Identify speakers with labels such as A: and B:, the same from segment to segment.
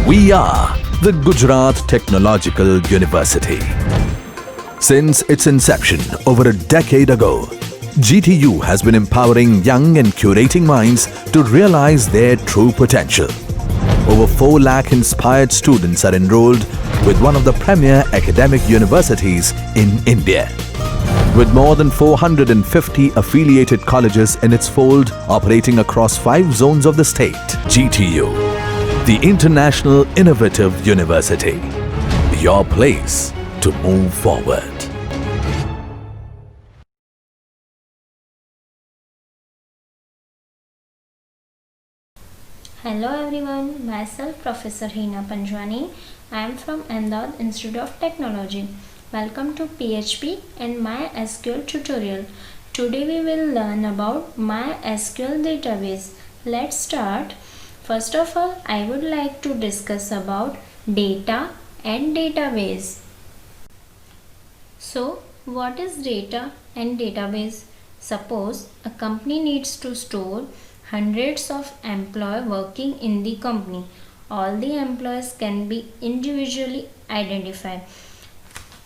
A: We are the Gujarat Technological University. Since its inception over a decade ago, GTU has been empowering young and curating minds to realize their true potential. Over 4 lakh inspired students are enrolled with one of the premier academic universities in India. With more than 450 affiliated colleges in its fold operating across 5 zones of the state, GTU, the International Innovative University, your place to move forward.
B: Hello everyone, myself Professor Hina Panjwani. I am from Ahmedabad Institute of Technology. Welcome to PHP and MySQL tutorial. Today we will learn about MySQL database. Let's start. First of all, I would like to discuss about data and database. So, what is data and database? Suppose a company needs to store hundreds of employees working in the company. All the employees can be individually identified.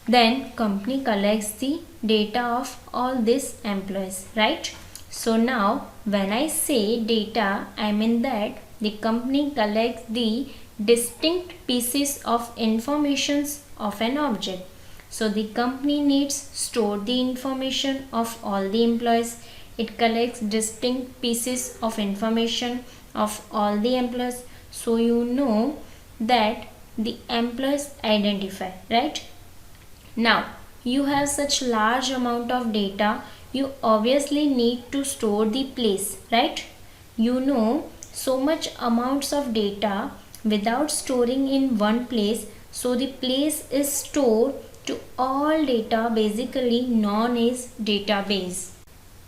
B: Then company collects the data of all these employees, right? So now when I say data, I mean that the company collects the distinct pieces of information of an object. So the company needs store the information of all the employees. It collects distinct pieces of information of all the employees. So you know that the employees identify, right? Now you have such large amount of data, you obviously need to store the place, right? You know so much amounts of data without storing in one place, so the place is stored to all data, basically known as database.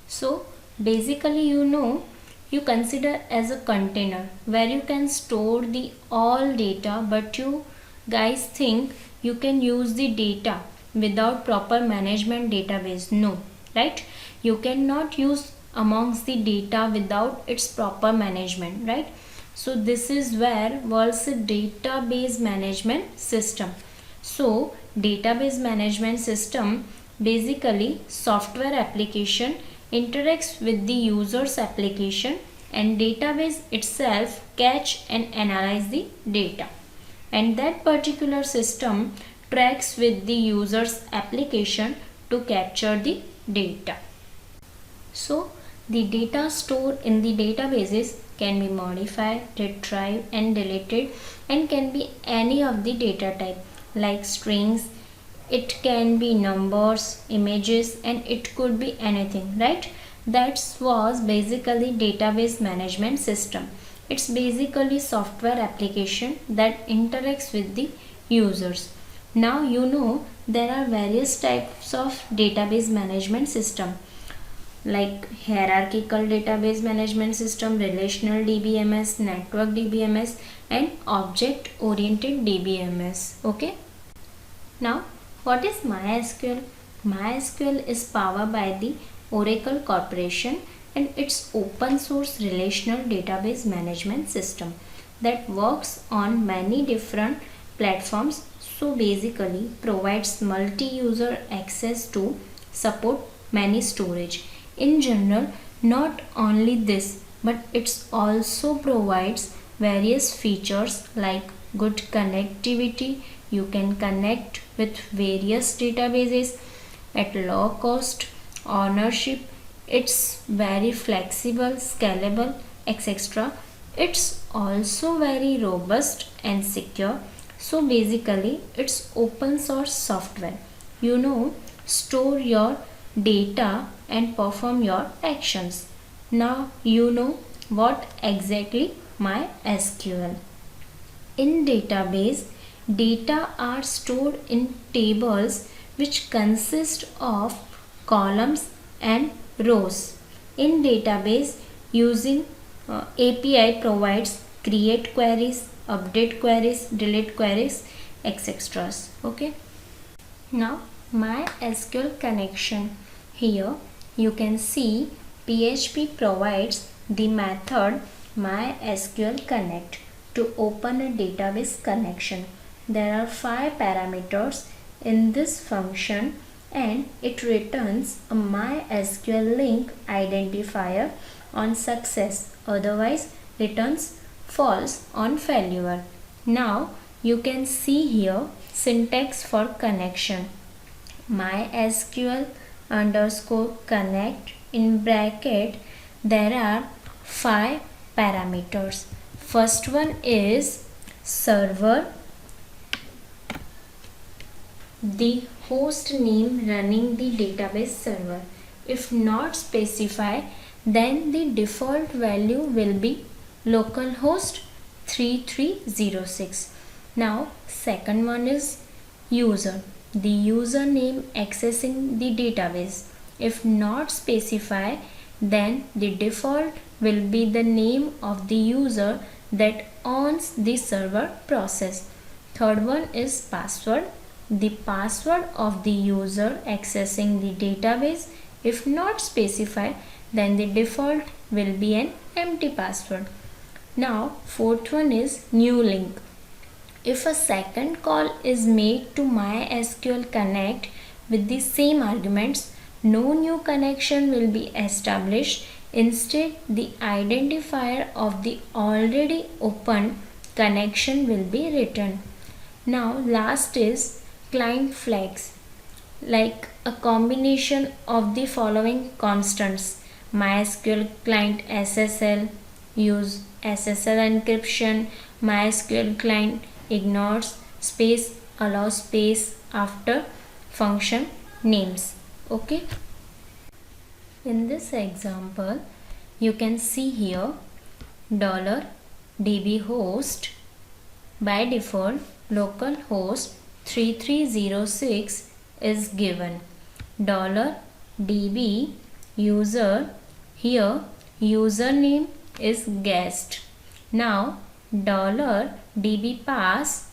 B: So basically you consider as a container where you can store the all data, but you guys think you can use the data without proper management database. No, right? You cannot use amongst the data without its proper management, right? So this is where was a database management system. So database management system, basically software application interacts with the user's application, and database itself catch and analyze the data, and that particular system tracks with the user's application to capture the data. So the data stored in the databases can be modified, retrieved and deleted, and can be any of the data type like strings, it can be numbers, images, and it could be anything, right? That was basically database management system. It's basically software application that interacts with the users. Now you know there are various types of database management system like hierarchical database management system, relational DBMS, network DBMS, and object oriented DBMS. Okay. Now what is MySQL? MySQL is powered by the Oracle Corporation, and it's open source relational database management system that works on many different platforms. So basically provides multi-user access to support many storage. In general, not only this, but it also provides various features like good connectivity. You can connect with various databases at low cost, ownership, it's very flexible, scalable, etc. It's also very robust and secure. So basically it's open source software. Store your data and perform your actions. Now you know what exactly MySQL. In database, data are stored in tables which consist of columns and rows. In database, using API provides create queries, update queries, delete queries, etc. Okay. Now MySQL connection. Here you can see PHP provides the method MySQL connect. to open a database connection. There are 5 parameters in this function and it returns a MySQL link identifier on success, otherwise returns false on failure. Now you can see here syntax for connection. MySQL underscore connect in bracket there are 5 parameters. First one is server, the host name running the database server. If not specified, then the default value will be localhost 3306. Now second one is user, the username accessing the database. If not specified, then the default will be the name of the user that owns the server process. Third one is password, the password of the user accessing the database. If not specified, then the default will be an empty password. Now fourth one is new link. If a second call is made to MySQL Connect with the same arguments, no new connection will be established. Instead, the identifier of the already opened connection will be written. Now last is client flags, like a combination of the following constants: MySQL client SSL, use SSL encryption, MySQL client ignores space, allow space after function names. Okay. In this example, you can see here $dbHost by default localhost 3306 is given. $db user, here username is guest. Now $dbpass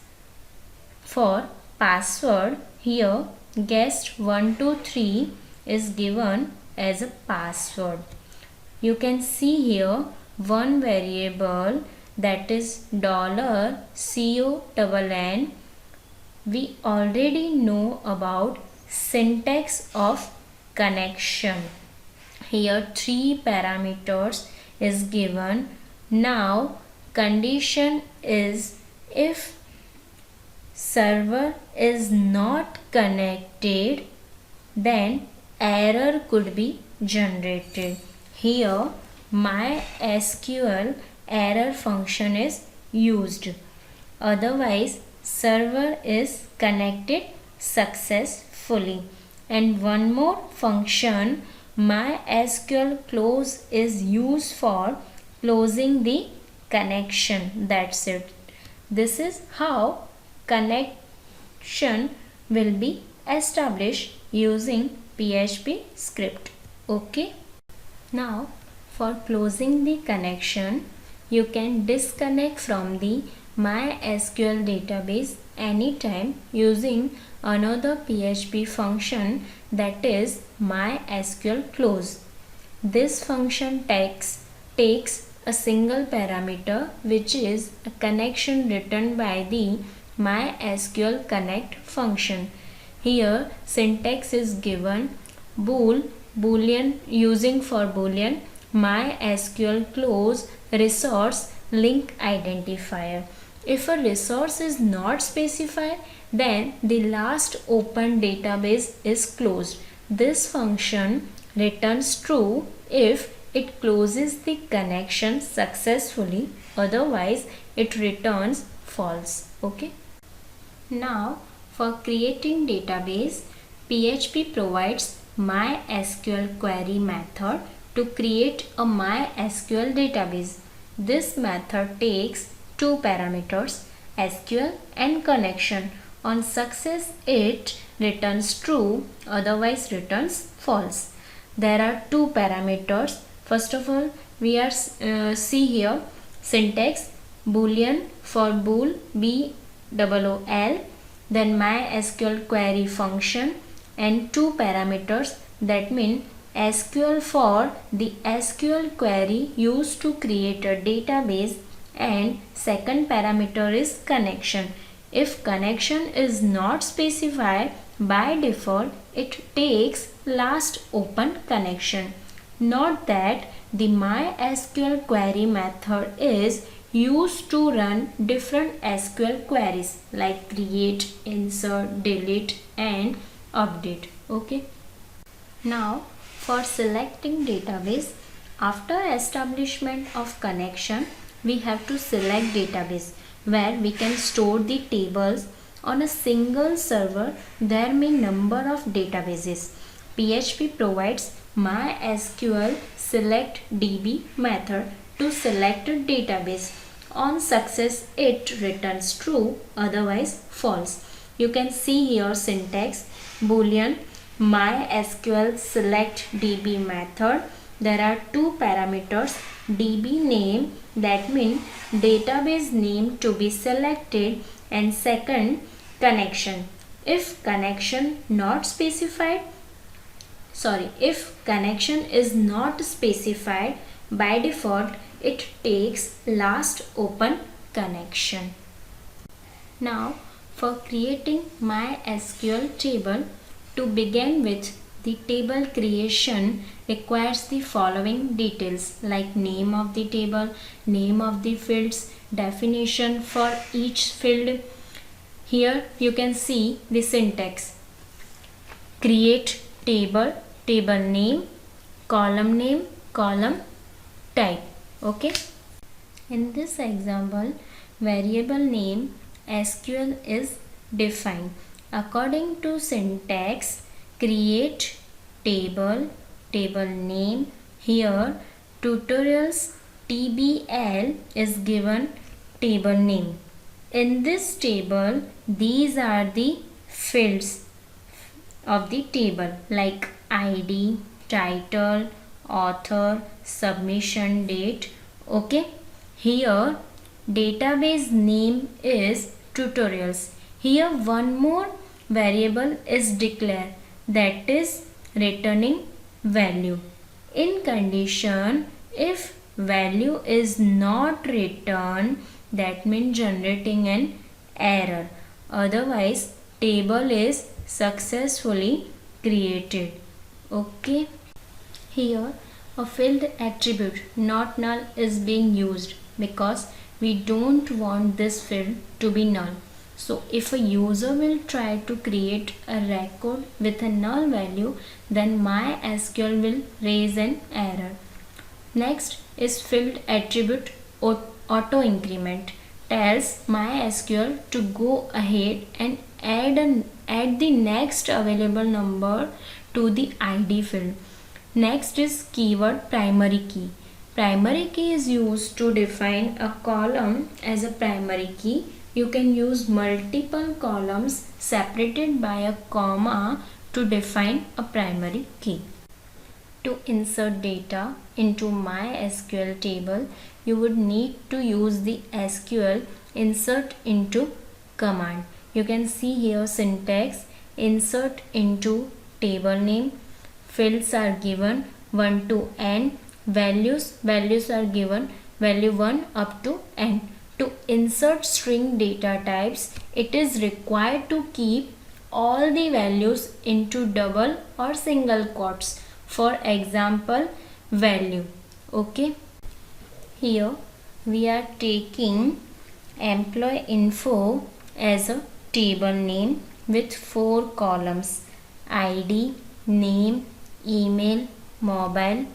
B: for password, here guest123 is given as a password. You can see here one variable, that is $CONN. We already know about syntax of connection. Here 3 parameters is given. Now condition is if server is not connected, then error could be generated. Here MySQL error function is used. Otherwise server is connected successfully. And one more function, MySQL close, is used for closing the connection. That's it. This is how connection will be established using PHP script. Okay. Now for closing the connection, you can disconnect from the MySQL database anytime using another PHP function, that is MySQL close. This function takes a single parameter, which is a connection returned by the MySQL connect function. Here syntax is given: boolean, using for boolean, MySQL close resource link identifier. If a resource is not specified, then the last open database is closed. This function returns true if it closes the connection successfully, otherwise it returns false. Okay. Now for creating database, PHP provides MySQL query method to create a MySQL database. This method takes 2 parameters, SQL and connection. On success, it returns true, otherwise returns false. There are 2 parameters. First of all, we are see here syntax: boolean for bool, BOOL, then MySQL query function, and 2 parameters, that mean SQL for the SQL query used to create a database, and second parameter is connection. If connection is not specified, by default it takes last open connection. Note that the MySQL query method is used to run different SQL queries like create, insert, delete and update. Okay. Now for selecting database, after establishment of connection, we have to select database where we can store the tables on a single server. There may number of databases. PHP provides MySQL select DB method to select a database. On success, it returns true, otherwise false. You can see here syntax boolean MySQL select DB method. There are two parameters, DB name, that means database name to be selected, and second connection. If connection is not specified, by default it takes last open connection. Now for creating MySQL table, to begin with, the table creation requires the following details like name of the table, name of the fields, definition for each field. Here you can see the syntax. Create table, table name, column type. Okay. In this example, variable name SQL is defined. According to syntax, create table, table name. Here tutorials TBL is given table name. In this table, these are the fields of the table like ID, title, author, submission date. Okay. Here database name is tutorials. Here one more variable is declared, that is returning value. In condition, if value is not returned, that means generating an error. Otherwise table is successfully created. Okay. Here a field attribute not null is being used because we don't want this field to be null. So if a user will try to create a record with a null value, then MySQL will raise an error. Next is field attribute auto increment. Tells MySQL to go ahead and add the next available number to the ID field. Next is keyword primary key. Primary key is used to define a column as a primary key. You can use multiple columns separated by a comma to define a primary key. To insert data into MySQL table, you would need to use the SQL insert into command. You can see here syntax insert into table name. Fields are given 1 to n. Values are given value 1 up to n. To insert string data types, it is required to keep all the values into double or single quotes. For example, value. Okay. Here we are taking employee info as a table name with 4 columns: ID, name, email, mobile.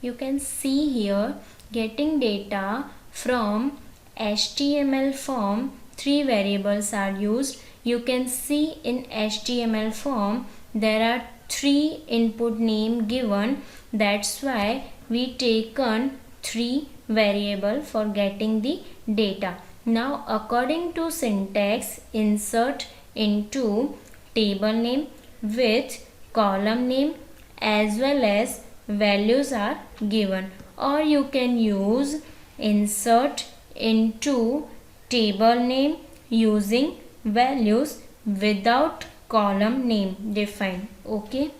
B: You can see here getting data from HTML form, 3 variables are used. You can see in HTML form there are 3 input name given. That's why we taken 3 variable for getting the data. Now according to syntax, insert into table name with column name as well as values are given, or you can use insert into table name using values without column name defined. Okay.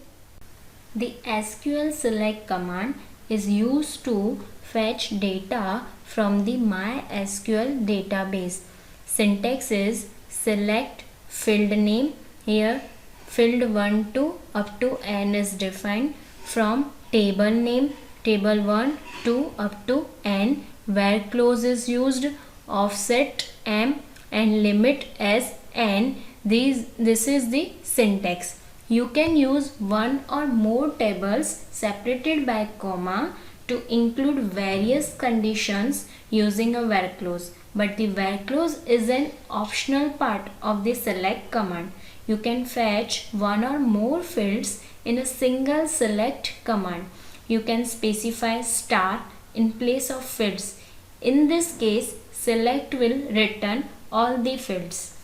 B: The SQL select command is used to fetch data from the MySQL database. Syntax is select field name. Here field 1 to up to n is defined from table name, table 1 to up to n, where clause is used, offset m and limit as n. This is the syntax. You can use one or more tables separated by comma to include various conditions using a where clause, but the where clause is an optional part of the select command. You can fetch one or more fields in a single select command. You can specify star in place of fields. In this case, select will return all the fields.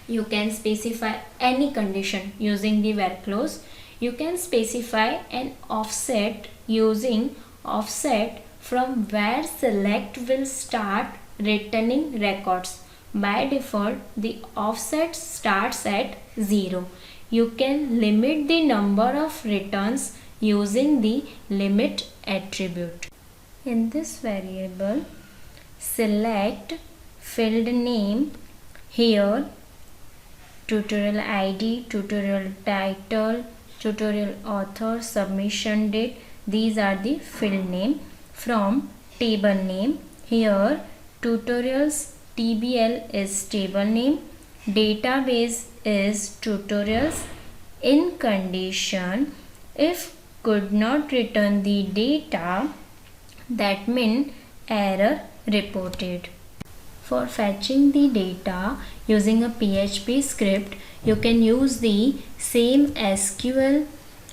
B: You can specify any condition using the where clause. You can specify an offset using offset from where select will start returning records. By default, the offset starts at 0. You can limit the number of returns using the limit attribute. In this variable, select field name. Here tutorial ID, tutorial title, tutorial author, submission date, these are the field name. From table name, here tutorials TBL is table name, database is tutorials. In condition, if could not return the data, that means error reported. For fetching the data using a PHP script, you can use the same SQL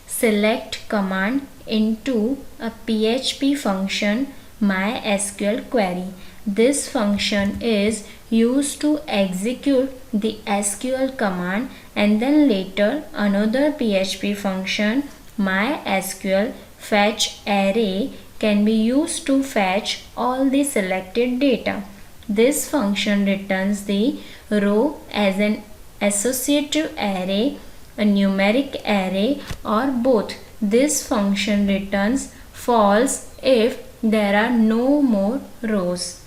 B: select command into a PHP function MySQL query. This function is used to execute the SQL command, and then later another PHP function MySQL fetch array can be used to fetch all the selected data. This function returns the row as an associative array, a numeric array, or both. This function returns false if there are no more rows.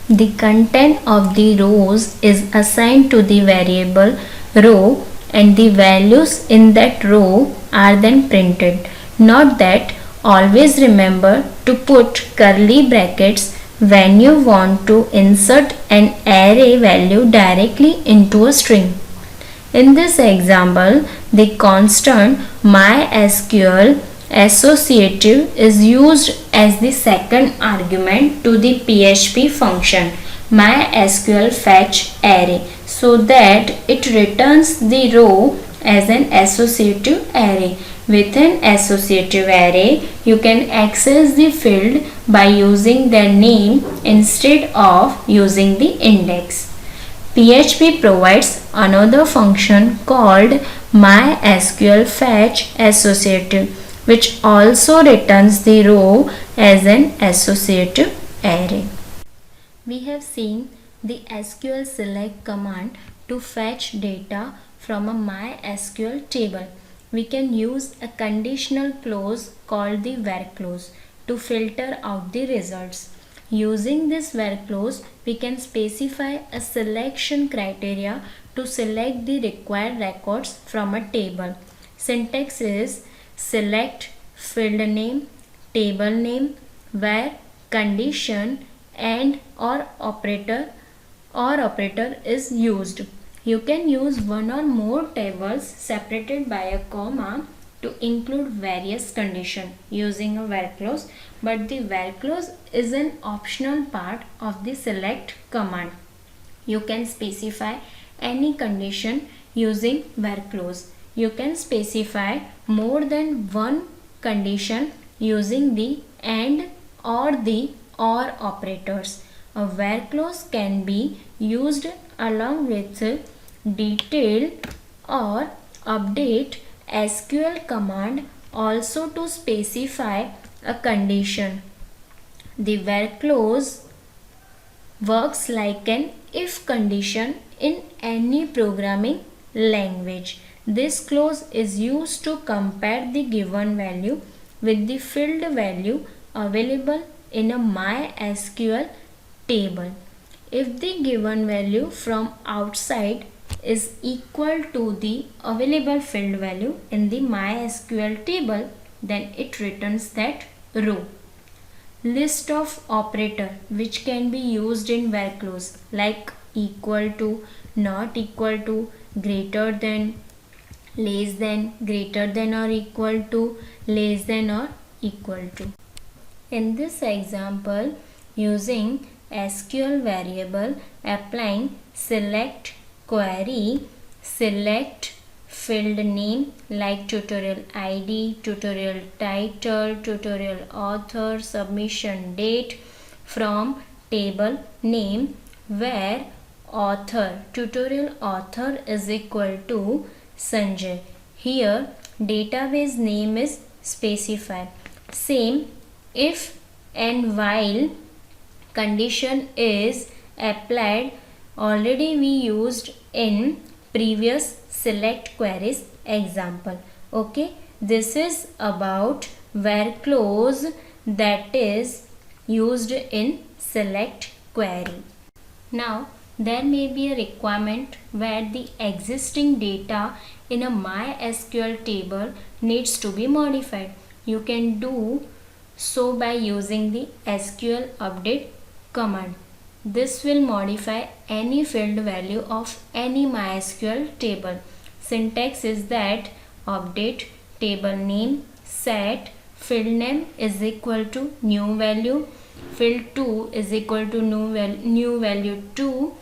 B: The content of the rows is assigned to the variable row, and the values in that row are then printed. Note that always remember to put curly brackets when you want to insert an array value directly into a string. In this example, the constant MySQL associative is used as the second argument to the PHP function MySQL fetch array, so that it returns the row as an associative array. With an associative array, you can access the field by using their name instead of using the index. PHP provides another function called MySQL fetch associative, which also returns the row as an associative array. We have seen the SQL select command to fetch data from a MySQL table. We can use a conditional clause called the where clause to filter out the results. Using this where clause, we can specify a selection criteria to select the required records from a table. Syntax is select field name, table name, where condition and or operator is used. You can use one or more tables separated by a comma to include various conditions using a where clause, but the where clause is an optional part of the select command. You can specify any condition using where clause. You can specify more than one condition using the and or the or operators. A where clause can be used along with detail or update SQL command also to specify a condition. The where clause works like an if condition in any programming language. This clause is used to compare the given value with the field value available in a MySQL table. If the given value from outside is equal to the available field value in the MySQL table, then it returns that row. List of operator which can be used in where clause, like equal to, not equal to, greater than, less than, greater than or equal to, less than or equal to. In this example, using SQL variable, applying select query, select field name like tutorial ID, tutorial title, tutorial author, submission date from table name, where author, tutorial author is equal to Sanjay. Here database name is specified. Same if and while condition is applied, already we used in previous select queries example. Okay, this is about where clause that is used in select query. Now there may be a requirement where the existing data in a MySQL table needs to be modified. You can do so by using the SQL update command. This will modify any field value of any MySQL table. Syntax is that update table name set field name is equal to new value, field 2 is equal to new value 2,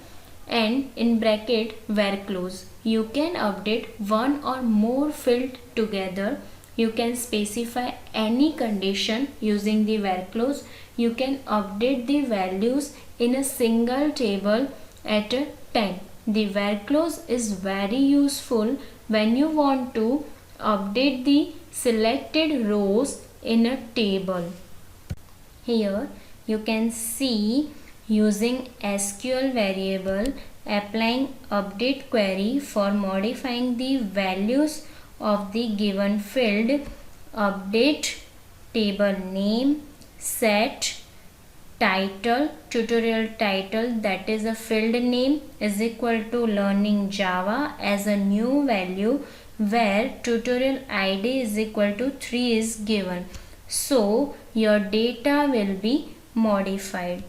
B: and in bracket where clause. You can update one or more field together. You can specify any condition using the where clause. You can update the values in a single table at a time. The where clause is very useful when you want to update the selected rows in a table. Here you can see using SQL variable, applying update query for modifying the values of the given field, update table name, set title, tutorial title that is a field name is equal to learning Java as a new value, where tutorial ID is equal to 3 is given. So your data will be modified.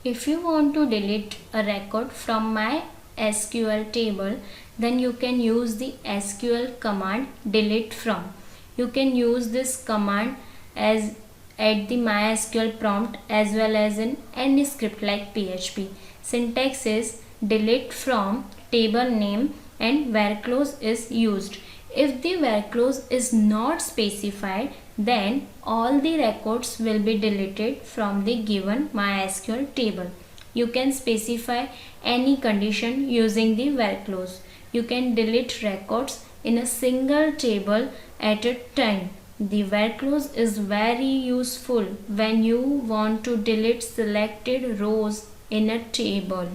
B: If you want to delete a record from MySQL table, then you can use the SQL command delete from. You can use this command as at the MySQL prompt as well as in any script like PHP. Syntax is delete from table name and where clause is used. If the where clause is not specified, then all the records will be deleted from the given MySQL table. You can specify any condition using the where clause. You can delete records in a single table at a time. The where clause is very useful when you want to delete selected rows in a table.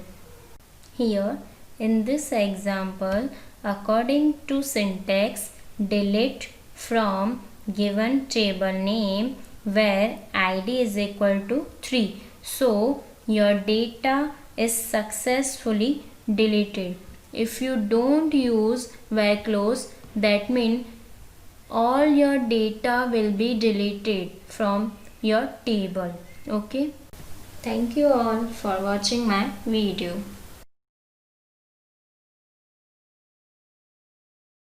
B: Here in this example, according to syntax, delete from given table name where ID is equal to 3. So your data is successfully deleted. If you don't use where clause, that means all your data will be deleted from your table. Okay. Thank you all for watching my video.